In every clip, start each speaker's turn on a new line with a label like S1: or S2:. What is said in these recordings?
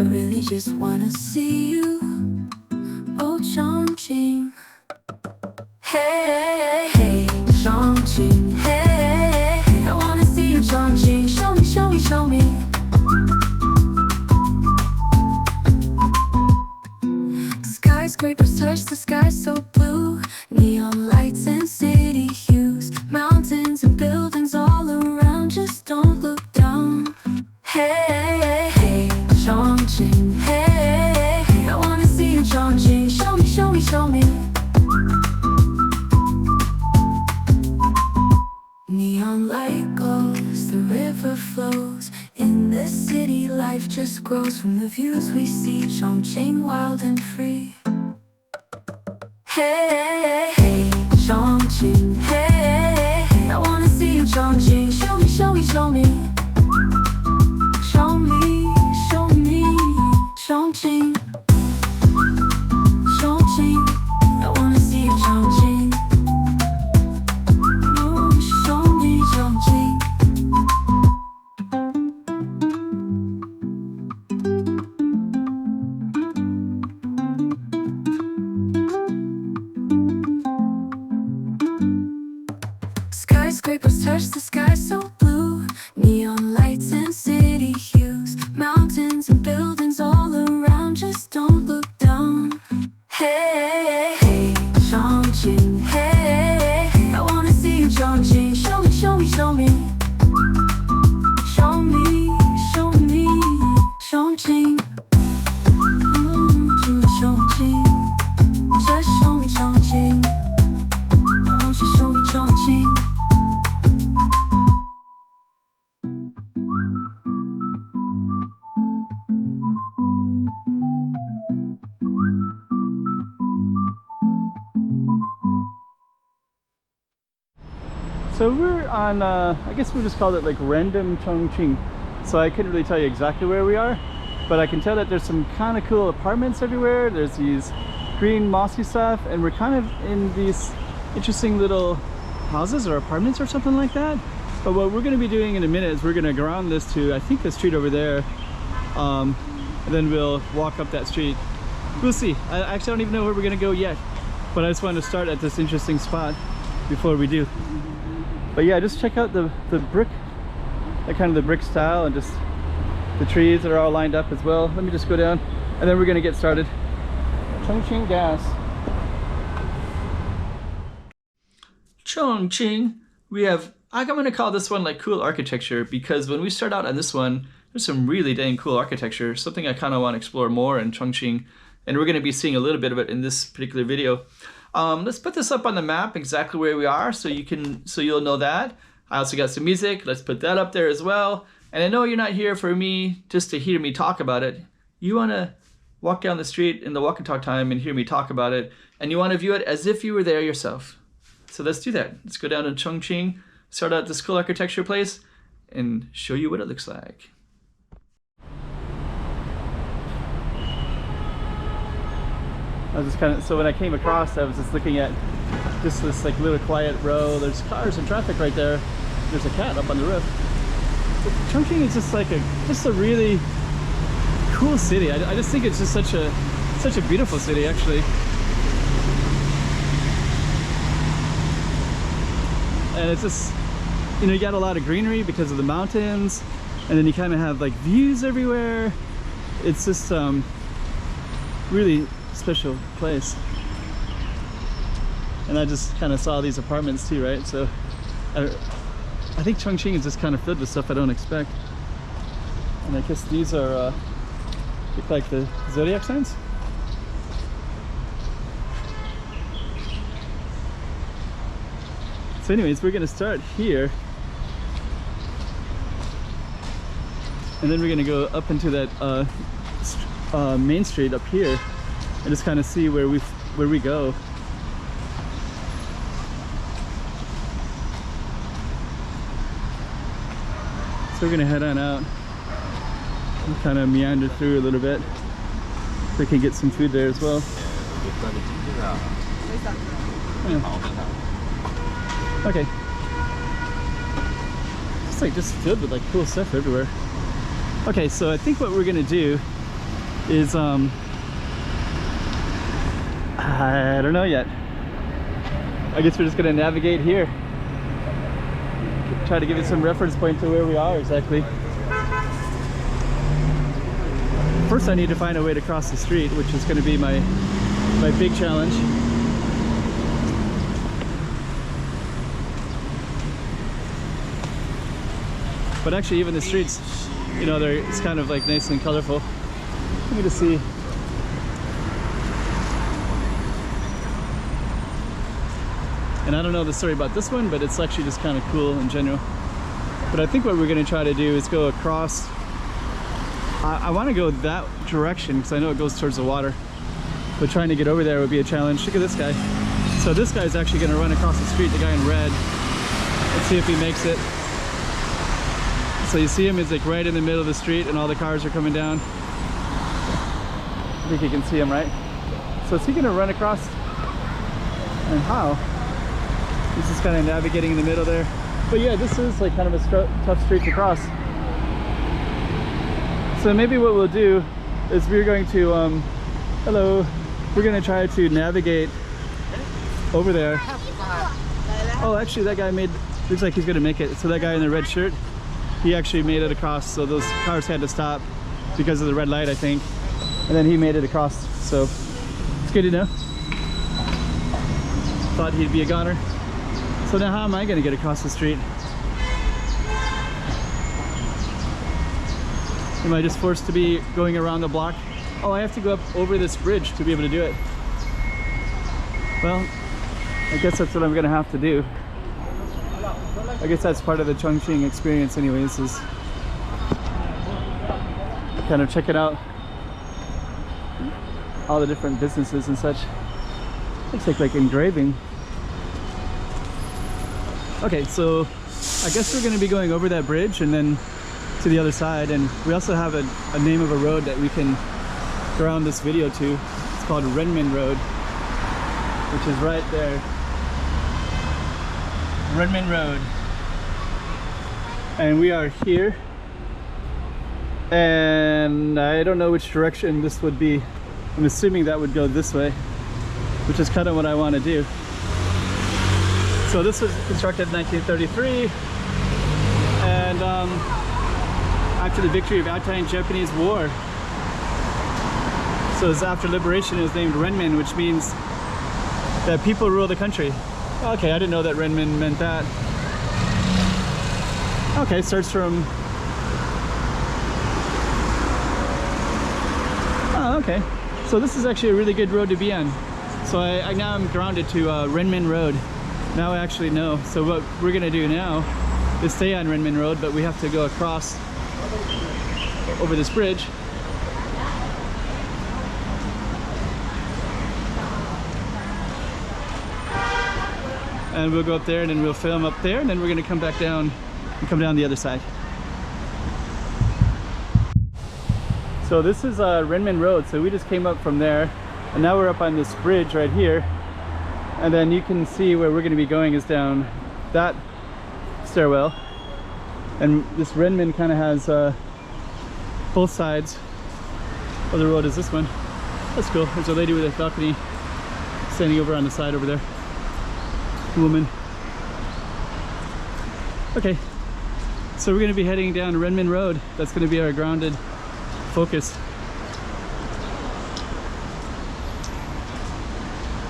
S1: really just wanna see you. Oh, Chongqing. Hey, hey, Chongqing. Hey, I wanna see you, Chongqing. Show me, show me, show me. Skyscrapers touch the sky so blue. Neon lights and city hues. Mountains and buildings all around. Just don't look down. Hey, hey, Chongqing. Hey, I wanna see you, Chongqing. Show me, show me, show me. Neon light glows, the river flows. In this city, life just grows from the views we see. Chongqing, wild and free. Hey, hey, Chongqing. Hey, I wanna see you, Chongqing. Show me, show me, show me. Show me, show me, Chongqing. Chongqing, I wanna see you, Chongqing. Oh, show me, Chongqing. Skyscrapers touch the sky so blue. Neon lights and city hues. Mountains and buildings all around. Just don't look down. Hey, hey, Chongqing. Hey, I wanna see you, Chongqing. Show me, show me, show me. Show me, show me, Chongqing. Chongqing. Just show me, Chongqing. Won't you show me, Chongqing?
S2: So we're on, I guess we just called it like random Chongqing. So I couldn't really tell you exactly where we are, but I can tell that there's some kind of cool apartments everywhere. There's these green mossy stuff, and we're kind of in these interesting little houses or apartments or something like that. But what we're going to be doing in a minute is we're going to go around this to, I think, the street over there, and then we'll walk up that street. We'll see. I actually don't even know where we're going to go yet, but I just wanted to start at this interesting spot before we do. But yeah, just check out the brick, like kind of the brick style, and just the trees that are all lined up as well. Let me just go down, and then we're gonna get started. Chongqing gas. Chongqing, we have, I'm gonna call this one like cool architecture, because when we start out on this one, there's some really dang cool architecture, something I kind of want to explore more in Chongqing, and we're gonna be seeing a little bit of it in this particular video. Let's put this up on the map exactly where we are, so you'll know that. I also got some music. Let's put that up there as well. And I know you're not here for me just to hear me talk about it. You want to walk down the street in the walk and talk time and hear me talk about it, and you want to view it as if you were there yourself. So let's do that. Let's go down to Chongqing, start out this cool architecture place, and show you what it looks like. I was just kind of, so when I came across, I was just looking at just this like little quiet row. There's cars and traffic right there. There's a cat up on the roof. But Chongqing is just like just a really cool city. I just think it's just such a beautiful city, actually. And it's just, you know, you got a lot of greenery because of the mountains, and then you kind of have like views everywhere. It's just really special place. And I just kind of saw these apartments too, right? So I think Chongqing is just kind of filled with stuff I don't expect. And I guess these are look like the zodiac signs. So anyways, we're gonna start here, and then we're gonna go up into that main street up here and just kind of see where we go. So we're gonna head on out and kind of meander through a little bit. We can get some food there as well. Yeah. Okay. It's like just filled with like cool stuff everywhere. Okay, so I think what we're gonna do is I don't know yet. I guess we're just gonna navigate here. Try to give you some reference point to where we are exactly. First I need to find a way to cross the street, which is gonna be my big challenge. But actually even the streets, you know, it's kind of like nice and colorful. Let me just see. And I don't know the story about this one, but it's actually just kind of cool in general. But I think what we're gonna try to do is go across. I wanna go that direction because I know it goes towards the water. But trying to get over there would be a challenge. Look at this guy. So this guy's actually gonna run across the street, the guy in red. Let's see if he makes it. So you see him, he's like right in the middle of the street and all the cars are coming down. I think you can see him, right? So is he gonna run across? And how? He's just kind of navigating in the middle there. But yeah, this is like kind of a tough street to cross. So maybe what we'll do is we're going to, hello, we're gonna try to navigate over there. Oh, actually that guy looks like he's gonna make it. So that guy in the red shirt, he actually made it across. So those cars had to stop because of the red light, I think. And then he made it across. So it's good to know. Thought he'd be a goner. So now how am I gonna get across the street? Am I just forced to be going around the block? Oh, I have to go up over this bridge to be able to do it. Well, I guess that's what I'm gonna have to do. I guess that's part of the Chongqing experience anyways, is kind of checking out all the different businesses and such. Looks like engraving. Okay, so I guess we're gonna be going over that bridge and then to the other side, and we also have a name of a road that we can ground this video to. It's called Renmin Road, which is right there. Renmin Road. And we are here. And I don't know which direction this would be. I'm assuming that would go this way, which is kind of what I want to do. So this was constructed in 1933, and after the victory of the Anti-Japanese War. So it's after liberation, it was named Renmin, which means that people rule the country. Okay, I didn't know that Renmin meant that. Okay, starts from... Oh, okay. So this is actually a really good road to be on. So I now I'm grounded to Renmin Road. Now I actually know. So what we're gonna do now is stay on Renmin Road, but we have to go across over this bridge. And we'll go up there and then we'll film up there, and then we're gonna come back down and come down the other side. So this is Renmin Road. So we just came up from there, and now we're up on this bridge right here. And then you can see where we're gonna be going is down that stairwell. And this Renmin kind of has both sides of the road is this one. That's cool. There's a lady with a balcony standing over on the side over there. Woman. Okay, so we're going to be heading down Renmin Road. That's going to be our grounded focus.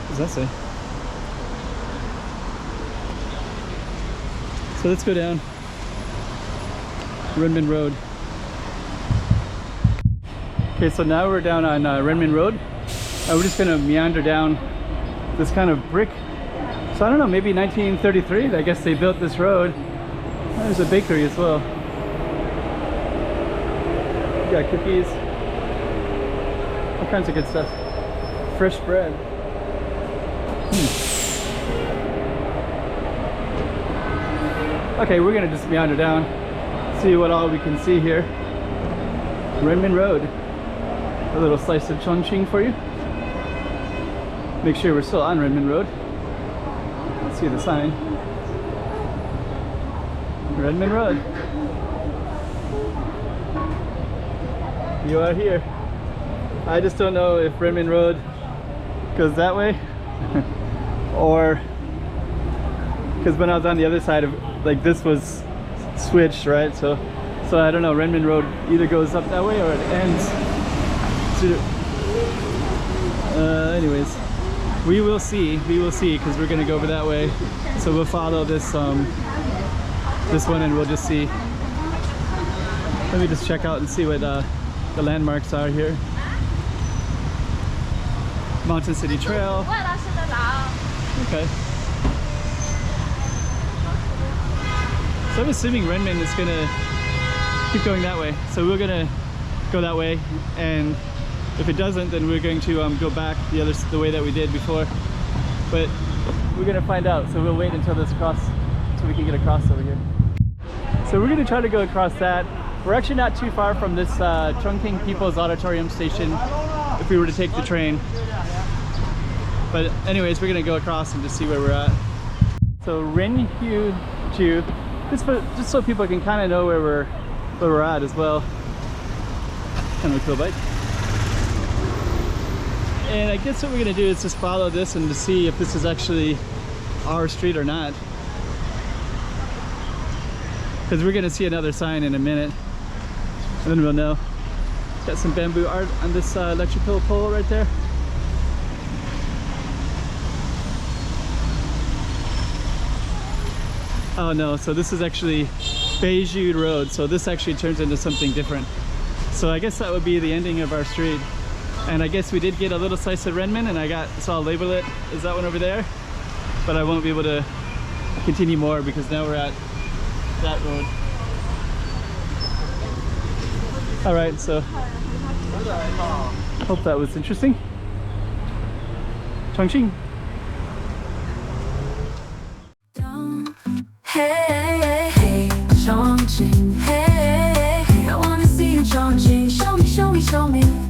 S2: What does that say? So let's go down Renmin Road. Okay, so now we're down on Renmin Road. We're just going to meander down this kind of brick. So I don't know, maybe 1933, I guess they built this road. There's a bakery as well. You got cookies, all kinds of good stuff. Fresh bread. Okay, we're gonna just meander down, see what all we can see here. Renmin Road. A little slice of Chongqing for you. Make sure we're still on Renmin Road. See the sign. Renmin Road. You are here. I just don't know if Renmin Road goes that way or because when I was on the other side of like this was switched, right? So I don't know, Renmin Road either goes up that way or it ends to anyways, we will see because we're gonna go over that way, so we'll follow this this one and we'll just see. Let me just check out and see what the landmarks are here. Mountain City Trail. Okay. So I'm assuming Renmin is gonna keep going that way. So we're gonna go that way, and if it doesn't, then we're going to go back the way that we did before. But we're gonna find out. So we'll wait until this cross, so we can get across over here. So we're gonna try to go across that. We're actually not too far from this Chongqing People's Auditorium station if we were to take the train. But anyways, we're gonna go across and just see where we're at. So Renmin, just so people can kind of know where we're at as well. Kind of a cool bike. And I guess what we're gonna do is just follow this and to see if this is actually our street or not. Because we're gonna see another sign in a minute, and then we'll know. Got some bamboo art on this electrical pole right there. Oh no, so this is actually Beijing Road, so this actually turns into something different. So I guess that would be the ending of our street. And I guess we did get a little slice of Renmin, and so I'll label it as that one over there. But I won't be able to continue more because now we're at that road. All right, so hope that was interesting. Chongqing.
S1: Hey, hey, Chongqing, hey, I wanna see you, Chongqing. Show me, show me, show me.